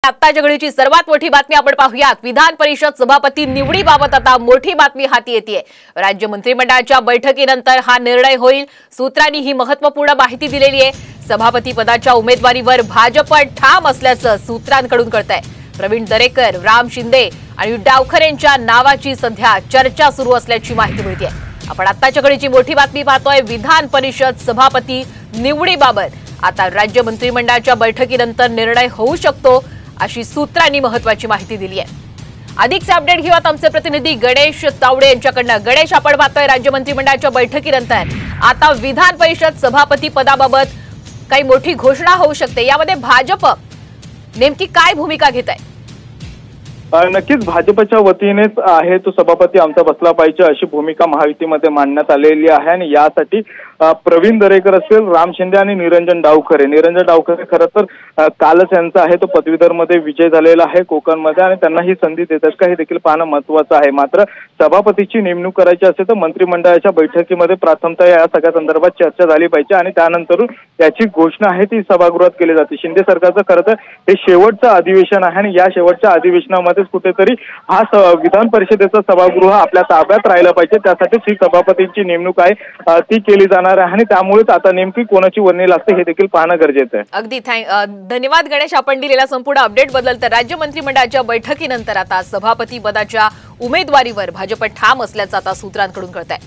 आत्ताच्या घडीची सर्वात मोठी बातमी आपण पाहूयात। विधान परिषद सभापती निवडीबाबत आता मोठी बातमी हाती येते। राज्य मंत्रिमंडळाच्या बैठकीनंतर हा निर्णय होईल। सूत्रांनी ही महत्त्वपूर्ण माहिती दिलेली आहे। सभापती पदाच्या उमेदवारीवर भाजप ठाम असल्याचं सूत्रांकडून कळतंय। प्रवीण दरेकर, राम शिंदे आणि डावखरे यांच्या नावाची सध्या चर्चा सुरू असल्याची माहिती मिळते। आपण आत्ताच्या घडीची मोठी बातमी पाहतोय। विधान परिषद सभापती निवडीबाबत आता राज्य मंत्रिमंडळाच्या बैठकीनंतर निर्णय होऊ शकतो अशी सूत्रांनी महत्त्वाची माहिती दिली आहे। अधिकचे अपडेट घेऊयात आमचे प्रतिनिधी गणेश तावडे यांच्याकडून। गणेश, आपण पाहतोय राज्य मंत्रिमंडळाच्या बैठकीनंतर आता विधान परिषद सभापती पदाबाबत काही मोठी घोषणा होऊ शकते। यामध्ये भाजप नेमकी काय भूमिका घेत आहे? नक्कीच भाजपच्या वतीनेच आहे तो सभापती आमचा बसला पाहिजे अशी भूमिका महायुतीमध्ये मांडण्यात आलेली आहे। आणि यासाठी प्रवीण दरेकर असेल, राम शिंदे आणि निरंजन डावखरे खरं तर कालच यांचा आहे तो पदवीधरमध्ये विजय झालेला आहे कोकणमध्ये, आणि त्यांना ही संधी देतात का हे देखील पाहणं महत्त्वाचं आहे। मात्र सभापतीची नेमणूक करायची असेल तर मंत्रिमंडळाच्या बैठकीमध्ये प्रथमतः या सगळ्या संदर्भात चर्चा झाली पाहिजे आणि त्यानंतर याची घोषणा आहे ती सभागृहात केली जाते। शिंदे सरकारचं खरं तर हे शेवटचं अधिवेशन आहे आणि या शेवटच्या अधिवेशनामध्ये कुठेतरी हा विधान परिषदेचा सभागृह आपल्या ताब्यात राहिला पाहिजे, त्यासाठीच ही सभापतींची नेमणूक आहे ती केली जाणार आहे। आणि त्यामुळेच आता नेमकी कोणाची वर्णी लागते हे देखील पाहणं गरजेचं आहे। अगदी धन्यवाद गणेश, आपण दिलेला संपूर्ण अपडेट बदल। तर राज्य मंत्रिमंडळाच्या बैठकीनंतर आता सभापती पदाच्या उमेदवारीवर भाजप ठाम असल्याचं आता सूत्रांकडून कळतंय।